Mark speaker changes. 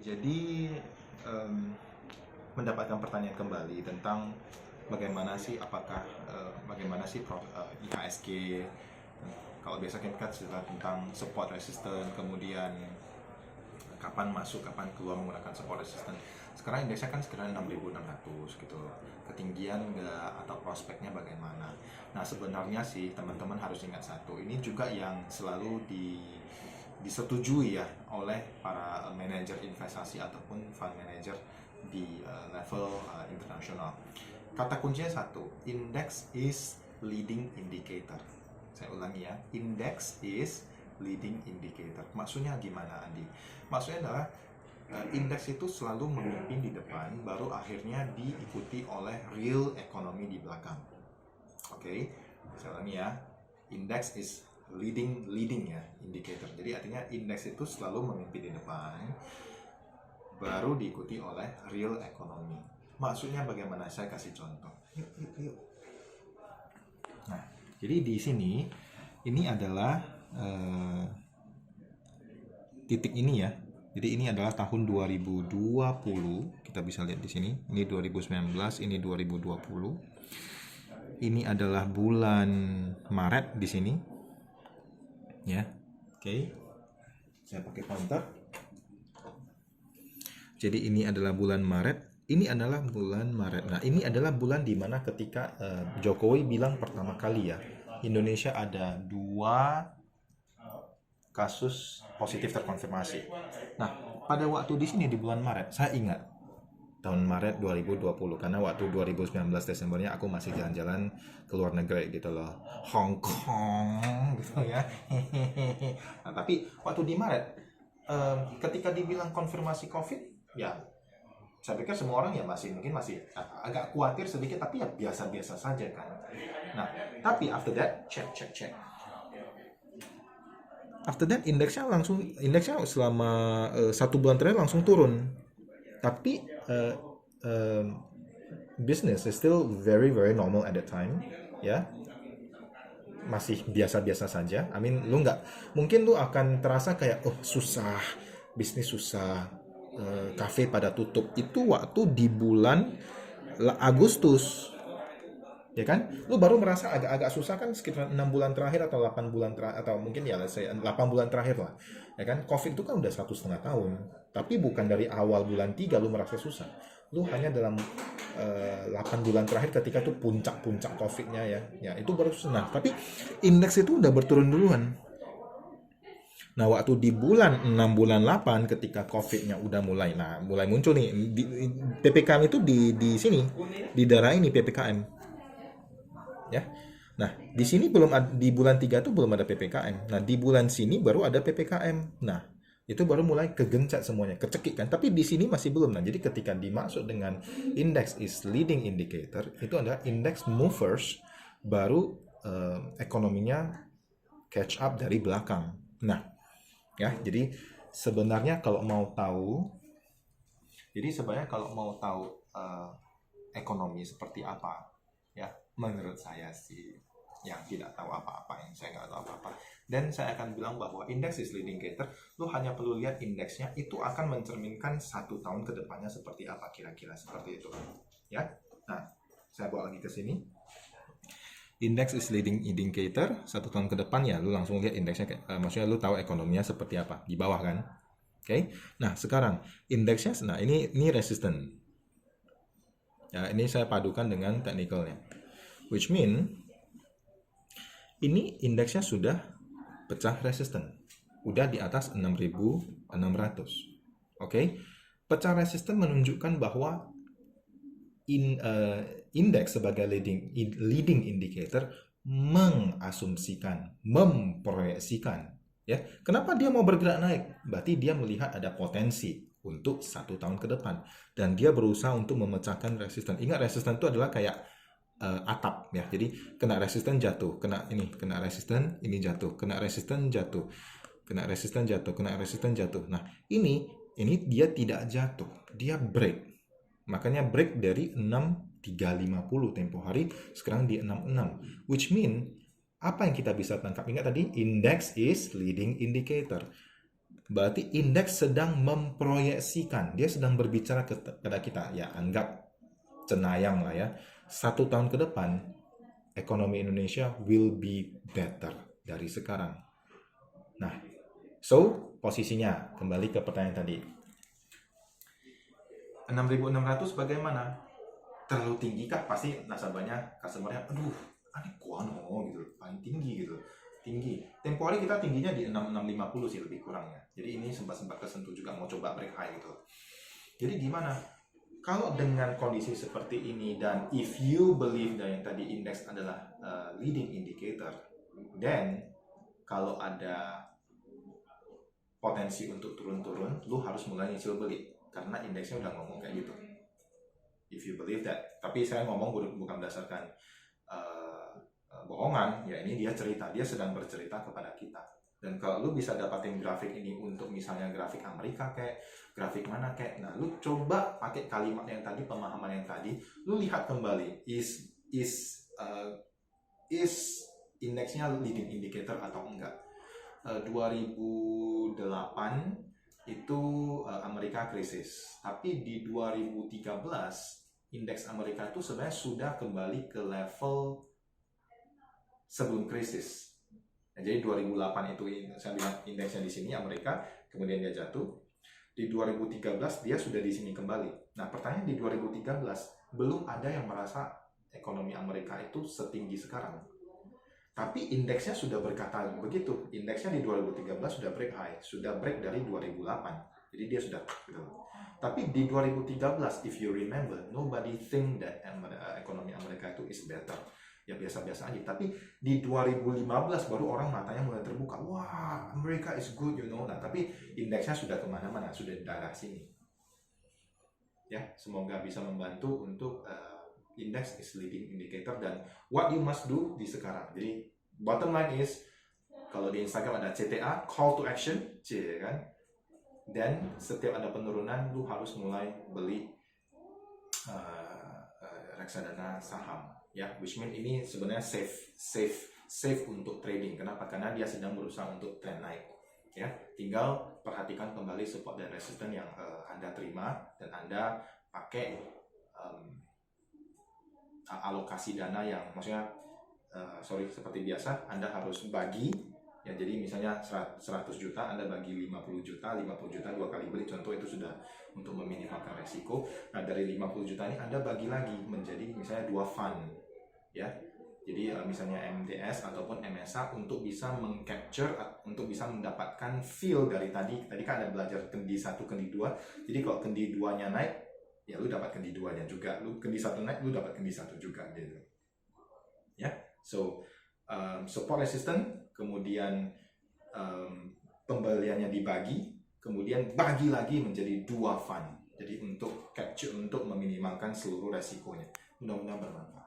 Speaker 1: Jadi mendapatkan pertanyaan kembali tentang bagaimana sih IHSG. Kalau biasa kita cerita tentang support resistance, kemudian kapan masuk, kapan keluar menggunakan support resistance. Sekarang indeksnya kan sekitar 6.600 gitu. Ketinggian nggak atau prospeknya bagaimana. Nah sebenarnya sih teman-teman harus ingat satu, ini juga yang selalu disetujui ya oleh para manajer investasi ataupun fund manager di level internasional. Kata kuncinya satu, index is leading indicator. Saya ulangi ya, index is leading indicator. Maksudnya gimana, Andi? Maksudnya adalah indeks itu selalu memimpin di depan, baru akhirnya diikuti oleh real economy di belakang. Oke, saya ulangi ya, index is leading ya indicator. Jadi artinya indeks itu selalu memimpin di depan, baru diikuti oleh real economy. Maksudnya bagaimana? Saya kasih contoh. Yuk. Nah, jadi di sini ini adalah titik ini ya. Jadi ini adalah tahun 2020. Kita bisa lihat di sini. Ini 2019, ini 2020. Ini adalah bulan Maret di sini. Ya. Oke. Saya pakai pointer. Jadi ini adalah bulan Maret. Ini adalah bulan Maret. Nah, ini adalah bulan di mana ketika Jokowi bilang pertama kali ya, Indonesia ada 2 kasus positif terkonfirmasi. Nah, pada waktu di sini di bulan Maret, saya ingat tahun Maret 2020 karena waktu 2019 Desembernya aku masih jalan-jalan ke luar negeri gitu loh, Hong Kong gitu ya. Nah, tapi waktu di Maret ketika dibilang konfirmasi COVID, ya saya pikir semua orang ya masih agak khawatir sedikit, tapi ya biasa-biasa saja kan. Nah, tapi after that check. After that indeksnya selama 1 bulan terakhir langsung turun. Tapi business is still very very normal at that time, ya. Masih biasa-biasa saja. I mean, mungkin lu akan terasa kayak susah, bisnis susah, kafe pada tutup. Itu waktu di bulan Agustus. Ya kan? Lu baru merasa agak-agak susah kan sekitar 6 bulan terakhir atau 8 bulan terakhir, atau mungkin ya 8 bulan terakhir lah. Ya kan? Covid itu kan udah 1,5 tahun. Tapi bukan dari awal bulan 3 lu merasa susah. Lu hanya dalam 8 bulan terakhir ketika tuh puncak-puncak Covid-nya ya. Ya, itu baru susah. Nah, tapi indeks itu udah berturun duluan. Nah, waktu di bulan 6 bulan 8 ketika Covid-nya udah mulai muncul nih, PPKM itu di sini, di daerah ini PPKM. Ya. Nah, di sini di bulan 3 tuh belum ada PPKM. Nah, di bulan sini baru ada PPKM. Nah, itu baru mulai kegencet semuanya, kecekik kan. Tapi di sini masih belum. Nah, jadi ketika dimaksud dengan index is leading indicator, itu adalah index movers, baru ekonominya catch up dari belakang. Nah, ya, jadi sebenarnya kalau mau tahu ekonomi seperti apa, ya, menurut saya sih yang tidak tahu apa-apa, yang saya nggak tahu apa-apa, dan saya akan bilang bahwa index is leading indicator. Lu hanya perlu lihat indeksnya, itu akan mencerminkan 1 tahun ke depannya seperti apa, kira-kira seperti itu ya. Nah, saya bawa lagi ke sini. Index is leading indicator 1 tahun ke depan, ya lu langsung lihat indeksnya, maksudnya lu tahu ekonominya seperti apa di bawah kan. Oke. Nah, sekarang indeksnya, nah ini resisten. Ya, ini saya padukan dengan technicalnya, which mean ini indeksnya sudah pecah resisten, udah di atas 6.600. Oke. Pecah resisten menunjukkan bahwa indeks sebagai leading indicator mengasumsikan, memproyeksikan, ya. Kenapa dia mau bergerak naik? Berarti dia melihat ada potensi untuk 1 tahun ke depan, dan dia berusaha untuk memecahkan resisten. Ingat, resisten itu adalah kayak atap ya. Jadi kena resisten jatuh, kena resisten ini jatuh, kena resisten jatuh, kena resisten jatuh, kena resisten jatuh. Nah, ini dia tidak jatuh, dia break. Makanya break dari 6.350 tempo hari, sekarang di 66, which mean apa yang kita bisa tangkap? Ingat tadi, index is leading indicator. Berarti indeks sedang memproyeksikan, dia sedang berbicara kepada kita. Ya, anggap cenayang lah ya. 1 tahun ke depan, ekonomi Indonesia will be better dari sekarang. Nah, so posisinya kembali ke pertanyaan tadi. 6.600 bagaimana? Terlalu tinggi kah? Pasti nasabahnya, customer-nya, aduh, ini kuano gitu, paling tinggi gitu. Tinggi. Tempo hari kita tingginya di 6650 sih lebih kurangnya. Jadi ini sempat kesentuh juga mau coba break high gitu. Jadi gimana? Kalau dengan kondisi seperti ini dan if you believe that yang tadi indeks adalah leading indicator, then kalau ada potensi untuk turun-turun, lu harus mulai nyicil beli karena indeksnya udah ngomong kayak gitu. If you believe that, tapi saya ngomong bukan berdasarkan bohongan, ya ini dia cerita, dia sedang bercerita kepada kita. Dan kalau lu bisa dapatin grafik ini untuk misalnya grafik Amerika kayak grafik mana kayak, nah lu coba pakai kalimat yang tadi, pemahaman yang tadi, lu lihat kembali is indeksnya leading indicator atau enggak. 2008 itu Amerika krisis, tapi di 2013 indeks Amerika itu sebenarnya sudah kembali ke level sebelum krisis. Nah, jadi 2008 itu saya bilang indeksnya di sini Amerika, kemudian dia jatuh. Di 2013 dia sudah di sini kembali. Nah, pertanyaan di 2013 belum ada yang merasa ekonomi Amerika itu setinggi sekarang. Tapi indeksnya sudah berkata begitu. Indeksnya di 2013 sudah break high, sudah break dari 2008. Jadi dia sudah gitu. Tapi di 2013, if you remember, nobody think that ekonomi Amerika itu is better. Ya biasa-biasa aja. Tapi di 2015 baru orang matanya mulai terbuka. Wah, Amerika is good, you know. Nah, tapi indeksnya sudah kemana-mana, sudah di daerah sini. Ya, semoga bisa membantu untuk index is leading indicator dan what you must do di sekarang. Jadi bottom line is, kalau di Instagram ada CTA, call to action, kan? Dan setiap ada penurunan, lu harus mulai beli reksadana saham. Ya, which mean ini sebenarnya safe untuk trading. Kenapa? Karena dia sedang berusaha untuk trend naik. Ya, tinggal perhatikan kembali support dan resistance yang Anda terima dan Anda pakai alokasi dana yang maksudnya seperti biasa Anda harus bagi. Ya, jadi misalnya 100 juta Anda bagi 50 juta 2 kali beli, contoh itu sudah untuk meminimalkan resiko. Nah, dari 50 juta ini Anda bagi lagi menjadi misalnya 2 fund. Ya, jadi misalnya MDS ataupun MSA untuk bisa mengcapture, untuk bisa mendapatkan feel dari tadi kan ada belajar kendi 1, kendi 2. Jadi kalau kendi 2-nya naik, ya lu dapat kendi 2-nya juga. Lu kendi 1 naik, lu dapat kendi 1 juga gitu. Ya, so support resistance, kemudian pembeliannya dibagi, kemudian bagi lagi menjadi 2 fund. Jadi untuk capture, untuk meminimalkan seluruh resikonya. Mudah-mudahan bermanfaat.